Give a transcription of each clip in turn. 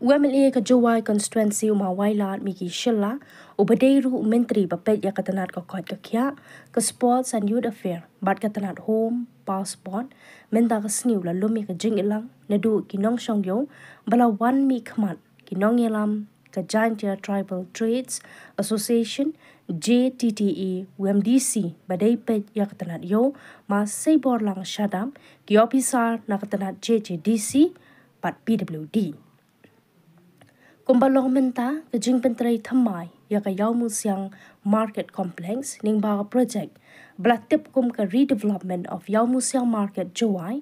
UMLA ka Jowai constituency umawailat miki shilla ubadeiru menteri bapet ya katanat ka kot ka kya ka sports and youth affair bat katanat home passport menta ka sniu la lumi ka jing ilang nadu kinong shongyo bala wan mi khmat kinong yelam ka Giant Tribal Trades Association JTTE UMDC badai pet ya katanat yo ma seibor lang shadam ki officer na katanat JJDC pat PWD Kumbalong menta ke jing pentrai thamai ya ka yaumu siang market complex ning ba project bla tip kum ka redevelopment of yaumu siang market Jowai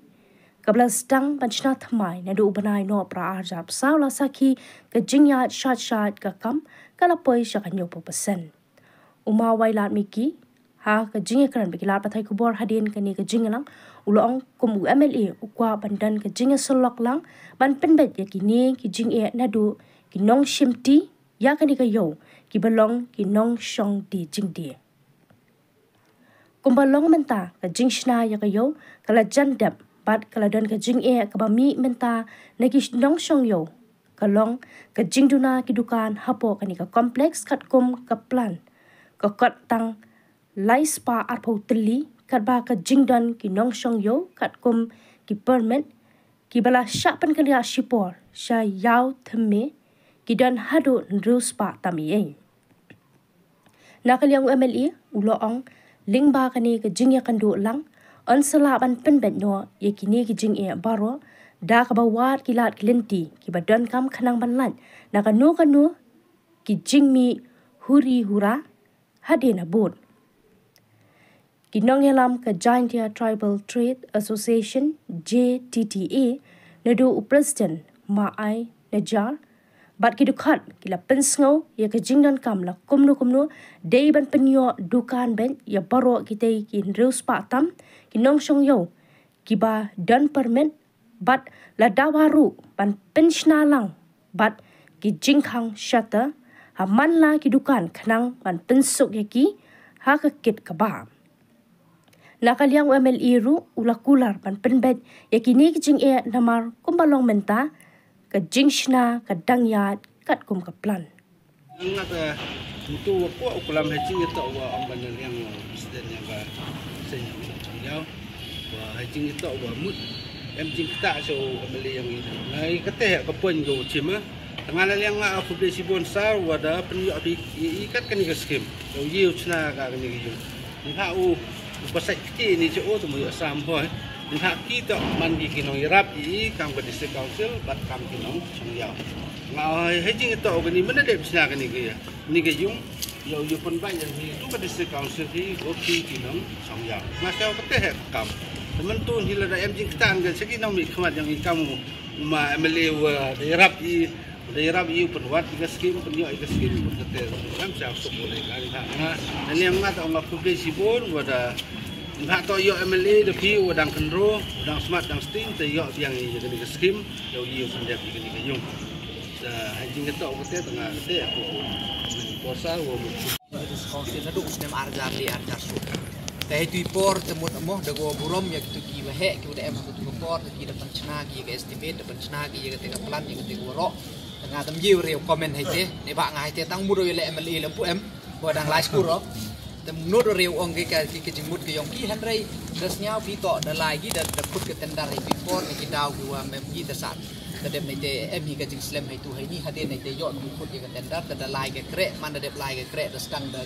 ka bla stang panchna thamai na du banai no pra arjap saula saki ka jing ya shat ka kam kala poi sha ka nyopo percent uma wailat miki ha ka jing kran bikilat pathai kubor hadin ka ni ka jing lang ulong kum UMLA ukwa bandan ka jing solok lang ban penbet ya kini ki jing e na du kinong shimti ya kani ka yo ki balong kinong shong di jing di kumbalong menta ka jing shna ya ka yo kala jandap bat kala don ka jing e ka bami menta na ki nong shong yo kalong ka jing duna ki dukan hapo kani ka complex kat kum ka plan ka kat tang lai spa arpo teli kat ba ka jing don ki nong shong yo kat kum ki permit ki bala syapan kani ya shipor sha yaw theme kidan hadu nrus pa tamiye nakaliang UMLA uloong lingba kani ke jingya kandu lang ansala ban penbet no ye kini ki jing e baro da ka bawat kilat klenti ki badan kam khanang banlan nakanu kanu ki jing mi huri hura hadena bot kinong yalam ka Giant Tribal Trade Association JTTE nadu president Maai Najar bat ki dukat kila pensngau ya ke jingdan kam la kumnu dei ban penyo dukan ben ya baro kitei ki reus pa tam ki nong shong yo ki ba dan permit bat la dawaru ban penshna lang bat ki jingkhang shata ha man la ki dukan khnang ban pensuk ya ki ha ka kit ka ba nakaliang UMLA ru ulakular ban penbet ya kini ki jing e namar kumbalong menta ka jingshna ka dangyat kat kum ka plan angat untuk ko ukulam hajing ito wa amban yang presiden yang ba senyum changyaw wa hajing ito wa mut em jing ta so amali yang ini nai kate ka pon go chima tangan yang aku besi bonsar wada penyu abi ikat kan ke skim yo yiu chna ka ni yo ni ha u pasai ki ni jo tu mo sam hoi ni ha ki to man ki kinong irap I kam ke district council bat kam kinong changyaw ngai hajing ito gani mana de bisna gani ke ni ke yung yo yo pon ba yang ni tu ke district council ki oki kinong changyaw ngasau kate he kam teman tu ni la em jing tan ke segi nong mi khmat yang kamu ma MLA wa daerah I penwat ke skim penyo ke skim kate kam sa sok boleh kali ha na ni ngat ong public sibon wada nggak to yo MLA de pi wadang kendro wadang smart dang sting te yo yang I jadi ke skim yo yo sendep ni ke yung hajing ketok kate tengah kate aku posa wo diskausi na duk snem arjar li arjar su teh tu por temut amoh de go burom ya kitu ki wahe ki udah em tu por ki de penchna ki ke estimate de penchna ki ke te plan ki te go ro tengah tem yiu reu comment hai te ne ba ngai te tang mu do le MLA le pu em bo dang lai skur ro tem nut reu ong ke jingmut ke yong ki han rei des nyau pi to de lai ki de put ke tendar hai pi por ki daw ki wa mem ki te sat kadem nei te em hi ka jing slam hai tu hai ni haden nei te yo mi put ke tendar te lai ke kre man de lai ke kre de stang de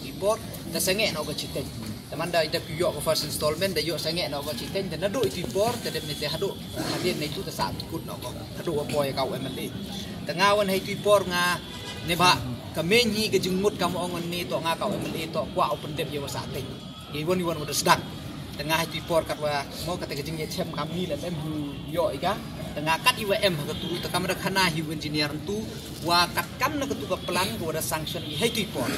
ki por te sange no ko chite te man da ite yo ko first installment de yo sange no ko chite te na do ki por te dem nei te hadu haden nei tu te sat kut no ko hadu po ya kau MLA te ngawan hai tu por nga ne ba ka menyi ke jing mut kam ong ni to nga kau MLA to kwa open dem yo sa te I won wo sedang tengah tu por kat wa mo ka te ke jing ye chem kam ni la em yo ika tengah kat IWM ke tu te kam da khana hi engineer tu wa kat kam na ke tu ka plan ko da sanction I hai tu por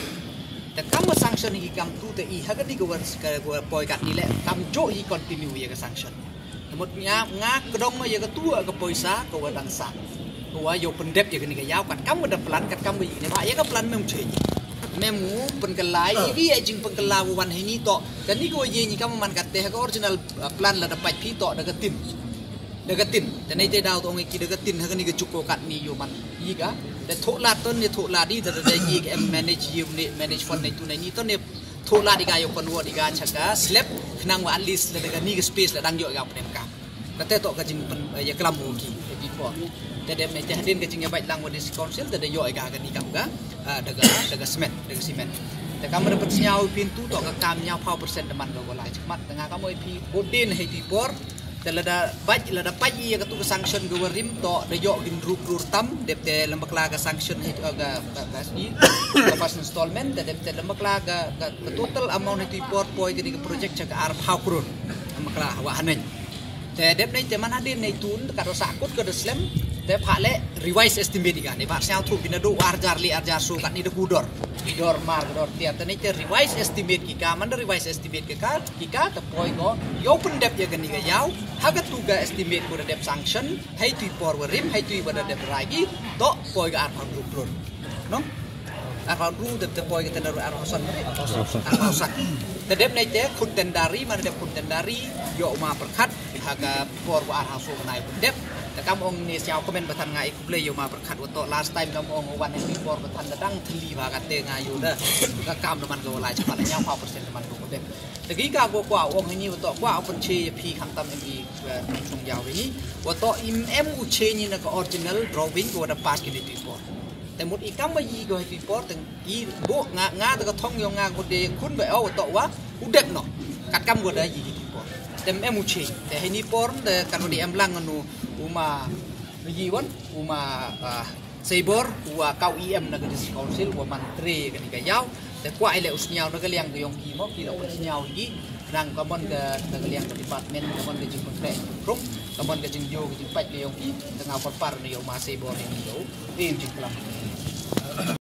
te kam sanction I kam tu te I ha ka di ko wa poi kat ni le kam jo I continue ye ka sanction mot nya nga kedong ma ye ka tu ka poisa ko wa dang sa ko wa yo pendep ye ni ka yaw kat kam da plan kat kam ni ba ye ka plan mem che memu penkelai ini jing penkelau wan ini to dan ni ko ye ni kam man kat te ka original plan la dapat pi to da ka tim deketin dan itu dah tu orang kita deketin hari ni kecukup kat ni yo man iga dan thoklat ton ni thoklat di dan dia em manage unit manage fund itu ni ton ni thoklat diga yo konwo diga chaka slap kenang wa at least la dekat ni ke space la dang yo ga pen ka kata tok ka jing ya kelam ki before dan dem ni hadin ke jing ya baik lang wa dis council dan yo ga ni ka ga daga cement daga cementแต่kamu dapat senyau pintu tok ka kam nyau pau persen teman go lai cemat tengah kamu pi bodin hai ti porแต่ละda paji ya tu sanction go rim to de yo gin rur tam dep te lembak la ga sanction hit ga ni ga pas installment dep te lembak la ga total amount itu port poi ke project jaga ar pau krun lembak la wa hanen te dep nei te man hadin nei tun ka do sakut ke de slam te phale revise estimate diga ni pak syau thu binado arjar li arjar su kat ni de gudor dor mar dor tiat te nei te revise estimate ki ka man revise estimate ke ka te poi go yo pun dep ya gani ga yau haga tuga estimate ko dep sanction hai tu por rim hai tu pada dep ragi to poi ga ar pang ruk no ar pang ru dep te poi ga te daru ar hosan te dep nei te khut tendari man dep khut tendari yo ma perkhat haga por wa ar hasu nai pun depแต่kamu ong ni siau komen batan ngai ku play yo ma perkhat wato last time kamu ong wan ni por batan datang thili ba ka te ngai yo da ka kam man go lai chapat nyau 5% man go dep lagi ka go kwa ong ni wato kwa pun che phi kham tam ni chung yaw ni wato im u che ni na ka original drawing go da pas ki ni porแต่หมดอีกkam ba yi go ti por teng i bo nga ta ka thong yo nga go de kun ba o wato wa u dep no kat kam go da yi ti por tem em u che te ni por de kan di em lang anu uma yiwan uma sebor wa kau im na gadis council wa mantri kan ga yaw te kwa ile usnyau na galiang yong ki mo ki lo usnyau gi nang kamon ga na galiang department kamon ga jing kontre rum kamon ga jing yo ga jing pat ga yong ki tengah par ni yo ma sebor ni yo tim jing kelam